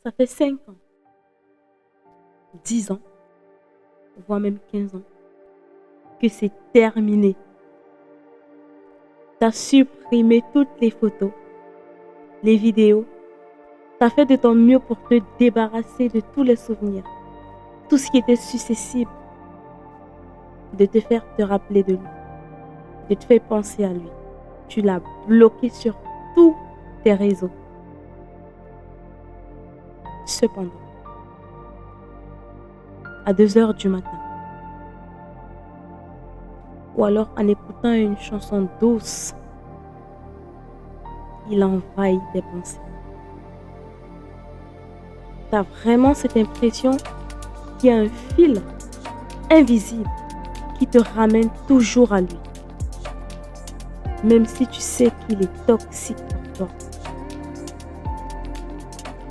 ça fait 5 ans, 10 ans, voire même 15 ans, que c'est terminé. Tu as supprimé toutes les photos, les vidéos. Tu as fait de ton mieux pour te débarrasser de tous les souvenirs, tout ce qui était susceptible de te faire te rappeler de lui, de te faire penser à lui. Tu l'as bloqué sur tous tes réseaux. Cependant, à 2 heures du matin, ou alors en écoutant une chanson douce, il envahit tes pensées. Tu as vraiment cette impression qu'il y a un fil invisible qui te ramène toujours à lui, même si tu sais qu'il est toxique pour toi.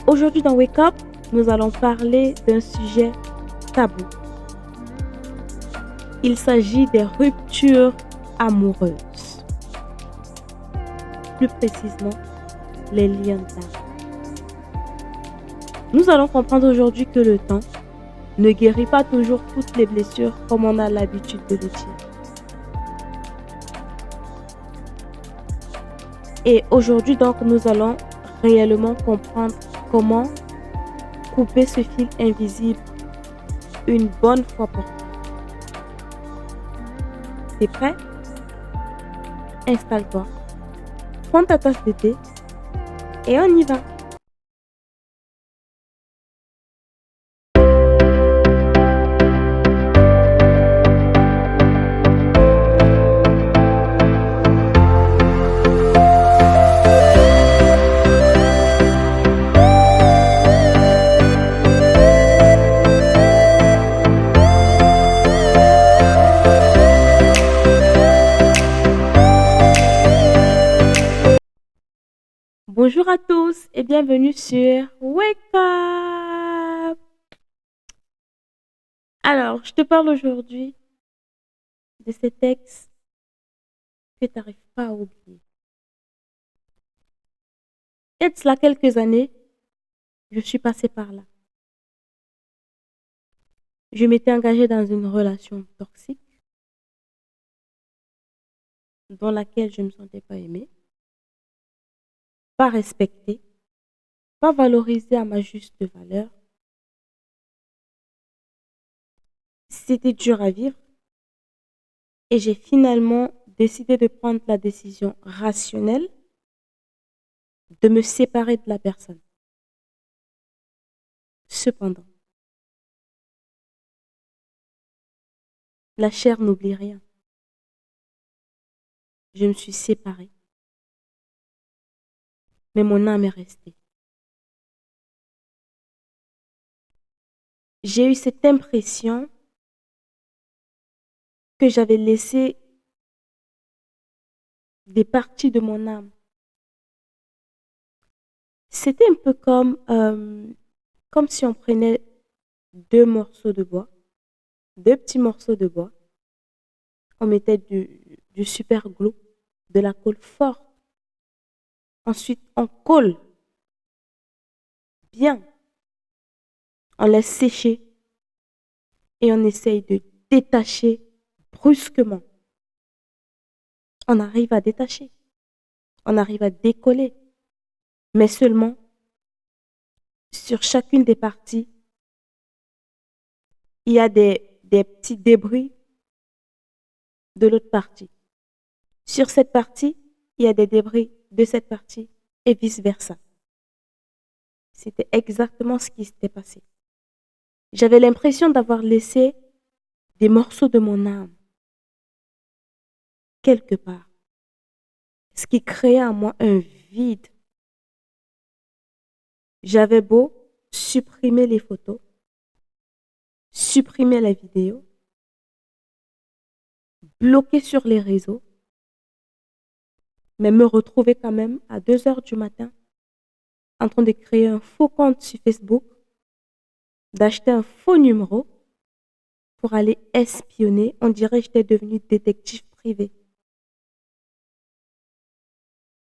Aujourd'hui dans Wake Up, nous allons parler d'un sujet tabou. Il s'agit des ruptures amoureuses. Plus précisément, les liens d'âme. Nous allons comprendre aujourd'hui que le temps ne guérit pas toujours toutes les blessures comme on a l'habitude de le dire. Et aujourd'hui donc, nous allons réellement comprendre comment couper ce fil invisible une bonne fois pour toutes. T'es prêt? Installe-toi, prends ta tasse de thé et on y va. Bonjour à tous et bienvenue sur Wake Up. Alors, je te parle aujourd'hui de cet ex que tu n'arrives pas à oublier. Et de cela quelques années, je suis passée par là. Je m'étais engagée dans une relation toxique dans laquelle je ne me sentais pas aimée, pas respectée, pas valorisée à ma juste valeur. C'était dur à vivre et j'ai finalement décidé de prendre la décision rationnelle de me séparer de la personne. Cependant, la chair n'oublie rien. Je me suis séparée, mais mon âme est restée. J'ai eu cette impression que j'avais laissé des parties de mon âme. C'était un peu comme si on prenait deux petits morceaux de bois, on mettait du super glue, de la colle forte. Ensuite, on colle bien, on laisse sécher et on essaye de détacher brusquement. On arrive à détacher, on arrive à décoller, mais seulement sur chacune des parties, il y a des petits débris de l'autre partie. Sur cette partie, il y a des débris de cette partie et vice-versa. C'était exactement ce qui s'était passé. J'avais l'impression d'avoir laissé des morceaux de mon âme quelque part, ce qui créait en moi un vide. J'avais beau supprimer les photos, supprimer la vidéo, bloquer sur les réseaux, mais me retrouver quand même à 2 heures du matin en train de créer un faux compte sur Facebook, d'acheter un faux numéro pour aller espionner. On dirait que j'étais devenue détective privé.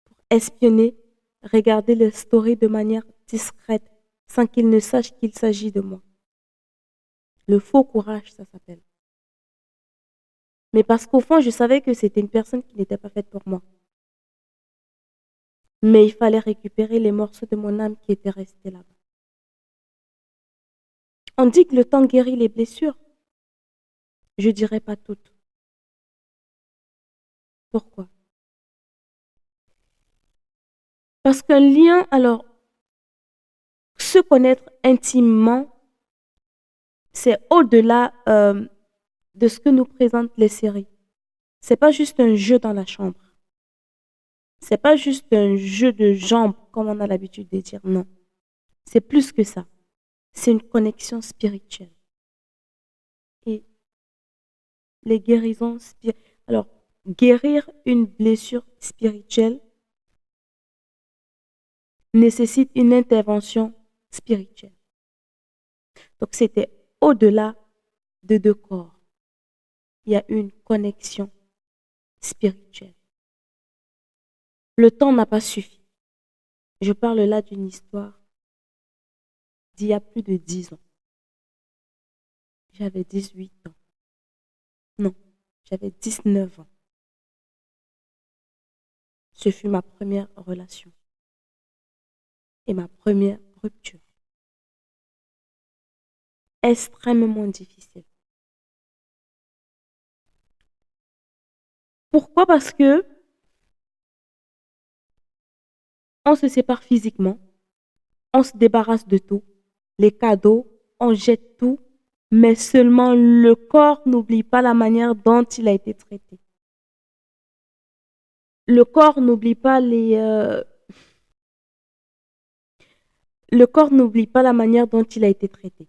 Pour espionner, regarder les stories de manière discrète sans qu'il ne sache qu'il s'agit de moi. Le faux courage, ça s'appelle. Mais parce qu'au fond, je savais que c'était une personne qui n'était pas faite pour moi. Mais il fallait récupérer les morceaux de mon âme qui étaient restés là-bas. On dit que le temps guérit les blessures. Je dirais pas toutes. Pourquoi? Parce qu'un lien, alors, se connaître intimement, c'est au-delà de ce que nous présentent les séries. C'est pas juste un jeu dans la chambre. C'est pas juste un jeu de jambes, comme on a l'habitude de dire. Non. C'est plus que ça. C'est une connexion spirituelle. Et les guérisons spirituelles. Alors, guérir une blessure spirituelle nécessite une intervention spirituelle. Donc, c'était au-delà de deux corps. Il y a une connexion spirituelle. Le temps n'a pas suffi. Je parle là d'une histoire d'il y a plus de 10 ans. J'avais 18 ans. Non, j'avais 19 ans. Ce fut ma première relation et ma première rupture. Extrêmement difficile. Pourquoi? Parce que on se sépare physiquement, on se débarrasse de tout, les cadeaux, on jette tout, mais seulement le corps n'oublie pas la manière dont il a été traité. Le corps n'oublie pas le corps n'oublie pas la manière dont il a été traité.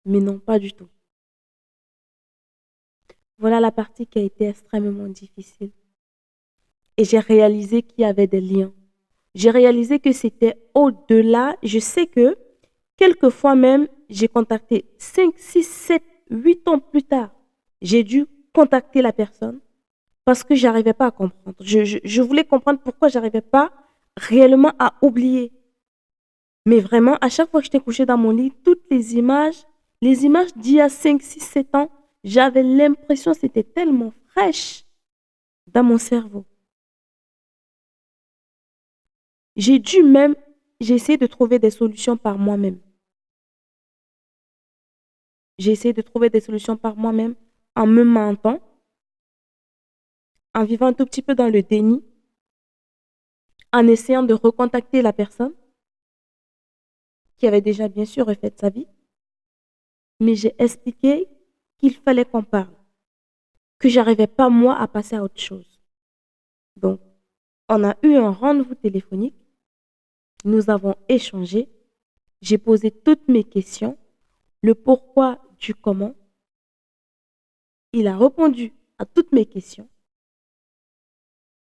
Mais non, pas du tout. Voilà la partie qui a été extrêmement difficile. Et j'ai réalisé qu'il y avait des liens. J'ai réalisé que c'était au-delà. Je sais que quelquefois même, j'ai contacté 5, 6, 7, 8 ans plus tard. J'ai dû contacter la personne parce que j'arrivais pas à comprendre. Je voulais comprendre pourquoi j'arrivais pas réellement à oublier. Mais vraiment, à chaque fois que j'étais couchée dans mon lit, toutes les images d'il y a 5, 6, 7 ans, j'avais l'impression que c'était tellement fraîche dans mon cerveau. J'ai essayé de trouver des solutions par moi-même. J'ai essayé de trouver des solutions par moi-même en me mentant, en vivant un tout petit peu dans le déni, en essayant de recontacter la personne qui avait déjà bien sûr refait sa vie. Mais j'ai expliqué qu'il fallait qu'on parle, que j'arrivais pas moi à passer à autre chose. Donc, on a eu un rendez-vous téléphonique, nous avons échangé, j'ai posé toutes mes questions, le pourquoi du comment. Il a répondu à toutes mes questions.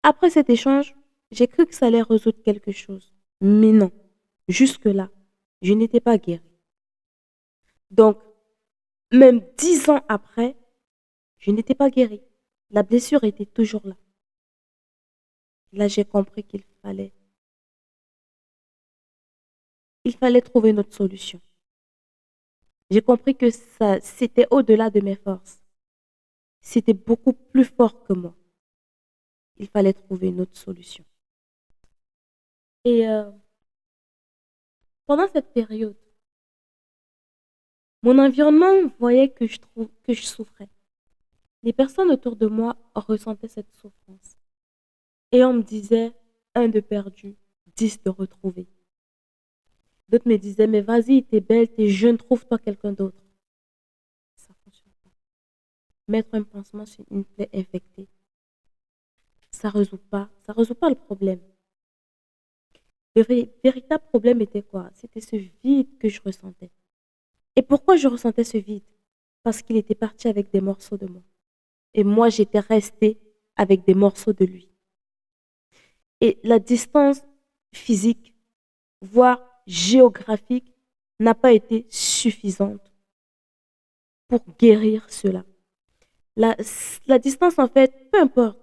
Après cet échange, j'ai cru que ça allait résoudre quelque chose. Mais non, jusque-là, je n'étais pas guérie. Donc, même 10 ans après, je n'étais pas guérie. La blessure était toujours là. Là, j'ai compris il fallait trouver une autre solution. J'ai compris que ça, c'était au-delà de mes forces. C'était beaucoup plus fort que moi. Il fallait trouver une autre solution. Et pendant cette période, mon environnement voyait que je souffrais. Les personnes autour de moi ressentaient cette souffrance. Et on me disait, un de perdu, 10 de retrouvé. D'autres me disaient, mais vas-y, t'es belle, t'es jeune, trouve-toi quelqu'un d'autre. Ça ne fonctionne pas. Mettre un pansement sur une plaie infectée, ça ne résout pas le problème. Le véritable problème était quoi? C'était ce vide que je ressentais. Et pourquoi je ressentais ce vide? Parce qu'il était parti avec des morceaux de moi. Et moi, j'étais restée avec des morceaux de lui. Et la distance physique, voire géographique, n'a pas été suffisante pour guérir cela. La distance, en fait, peu importe.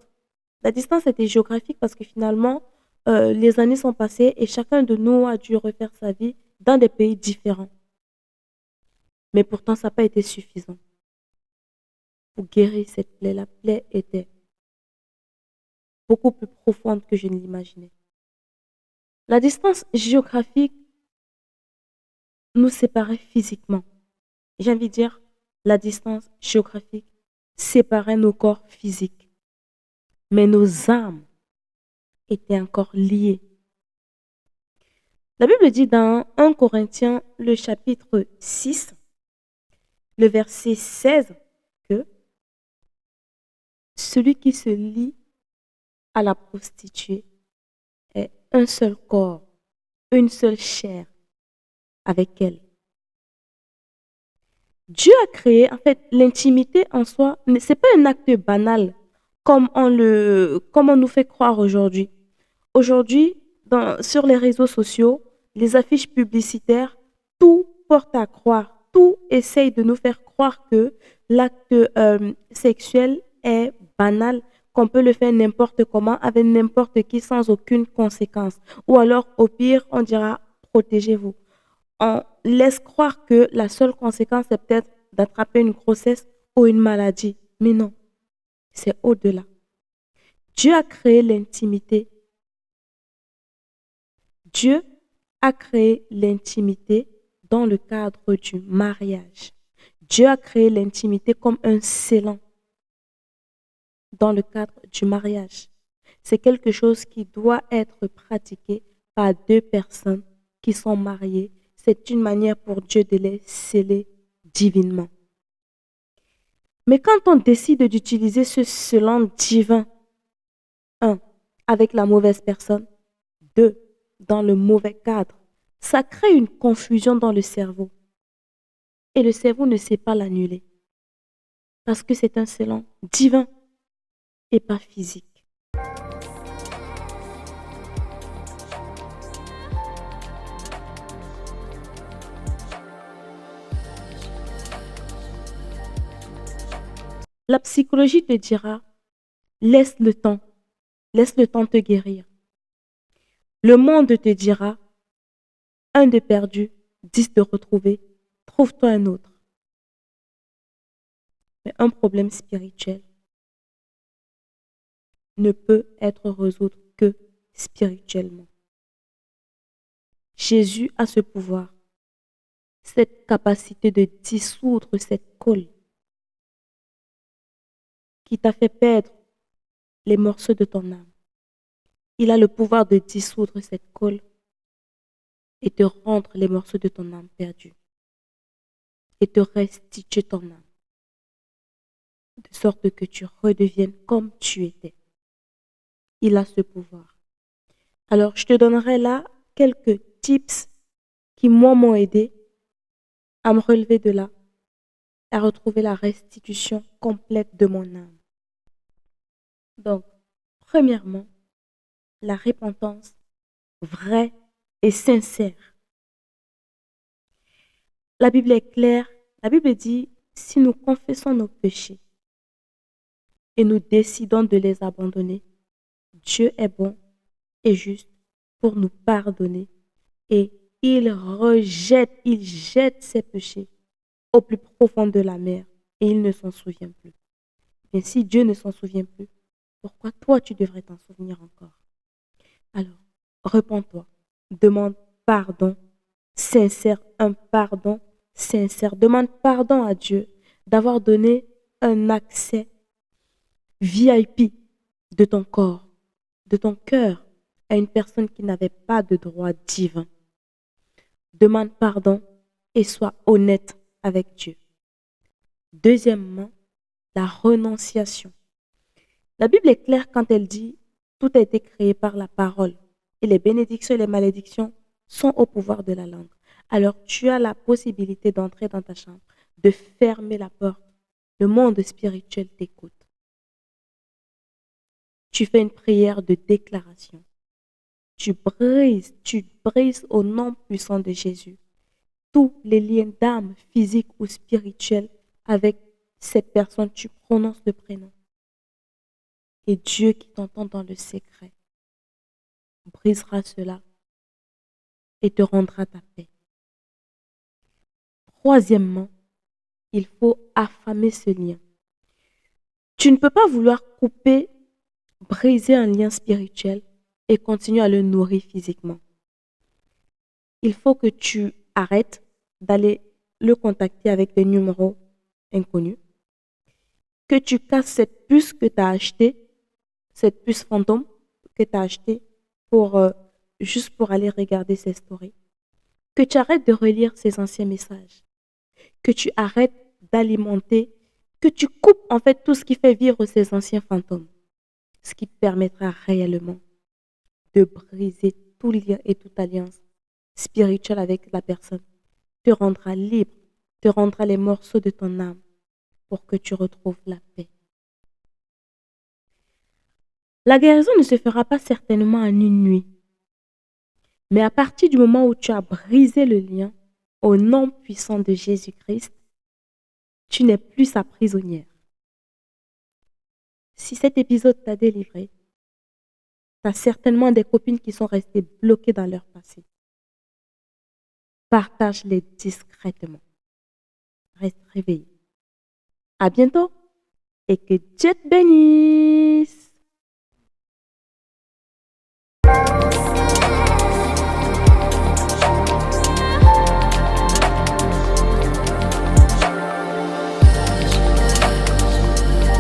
La distance était géographique parce que finalement, les années sont passées et chacun de nous a dû refaire sa vie dans des pays différents. Mais pourtant, ça n'a pas été suffisant pour guérir cette plaie. La plaie était beaucoup plus profonde que je ne l'imaginais. La distance géographique nous séparait physiquement. J'ai envie de dire, la distance géographique séparait nos corps physiques. Mais nos âmes étaient encore liées. La Bible dit dans 1 Corinthiens, le chapitre 6, le verset 16, que celui qui se lie à la prostituée est un seul corps, une seule chair avec elle. Dieu a créé, en fait, l'intimité en soi, ce n'est pas un acte banal comme on nous fait croire aujourd'hui. Aujourd'hui, sur les réseaux sociaux, les affiches publicitaires, tout porte à croire, tout essaye de nous faire croire que l'acte sexuel est banal, qu'on peut le faire n'importe comment, avec n'importe qui, sans aucune conséquence. Ou alors, au pire, on dira, protégez-vous. On laisse croire que la seule conséquence est peut-être d'attraper une grossesse ou une maladie. Mais non, c'est au-delà. Dieu a créé l'intimité. Dieu a créé l'intimité dans le cadre du mariage. Dieu a créé l'intimité comme un scellant dans le cadre du mariage. C'est quelque chose qui doit être pratiqué par deux personnes qui sont mariées. C'est une manière pour Dieu de les sceller divinement. Mais quand on décide d'utiliser ce scellant divin, un, avec la mauvaise personne, deux, dans le mauvais cadre, ça crée une confusion dans le cerveau. Et le cerveau ne sait pas l'annuler. Parce que c'est un scellant divin et pas physique. La psychologie te dira, laisse le temps te guérir. Le monde te dira, un de perdu, 10 de retrouvé, trouve-toi un autre. Mais un problème spirituel ne peut être résolu que spirituellement. Jésus a ce pouvoir, cette capacité de dissoudre cette colle qui t'a fait perdre les morceaux de ton âme. Il a le pouvoir de dissoudre cette colle et te rendre les morceaux de ton âme perdus et te restituer ton âme de sorte que tu redeviennes comme tu étais. Il a ce pouvoir. Alors, je te donnerai là quelques tips qui, moi, m'ont aidé à me relever de là, à retrouver la restitution complète de mon âme. Donc, premièrement, la repentance vraie et sincère. La Bible est claire. La Bible dit, si nous confessons nos péchés et nous décidons de les abandonner, Dieu est bon et juste pour nous pardonner et il jette ses péchés au plus profond de la mer et il ne s'en souvient plus. Mais si Dieu ne s'en souvient plus, pourquoi toi tu devrais t'en souvenir encore? Alors, repens-toi, demande pardon sincère, un pardon sincère. Demande pardon à Dieu d'avoir donné un accès VIP de ton corps, de ton cœur à une personne qui n'avait pas de droit divin. Demande pardon et sois honnête avec Dieu. Deuxièmement, la renonciation. La Bible est claire quand elle dit tout a été créé par la parole et les bénédictions et les malédictions sont au pouvoir de la langue. Alors tu as la possibilité d'entrer dans ta chambre, de fermer la porte. Le monde spirituel t'écoute. Tu fais une prière de déclaration. Tu brises au nom puissant de Jésus tous les liens d'âme, physique ou spirituel avec cette personne. Tu prononces le prénom. Et Dieu qui t'entend dans le secret brisera cela et te rendra ta paix. troisièmement, il faut affamer ce lien. Tu ne peux pas vouloir couper, briser un lien spirituel et continuer à le nourrir physiquement. Il faut que tu arrêtes d'aller le contacter avec des numéros inconnus, que tu casses cette puce que tu as achetée, cette puce fantôme que tu as achetée pour, juste pour aller regarder ses stories, que tu arrêtes de relire ses anciens messages, que tu arrêtes d'alimenter, que tu coupes en fait tout ce qui fait vivre ces anciens fantômes, ce qui te permettra réellement de briser tout lien et toute alliance spirituelle avec la personne, te rendra libre, te rendra les morceaux de ton âme pour que tu retrouves la paix. La guérison ne se fera pas certainement en une nuit, mais à partir du moment où tu as brisé le lien, au nom puissant de Jésus-Christ, tu n'es plus sa prisonnière. Si cet épisode t'a délivré, tu as certainement des copines qui sont restées bloquées dans leur passé. Partage-les discrètement. Reste réveillé. À bientôt et que Dieu te bénisse.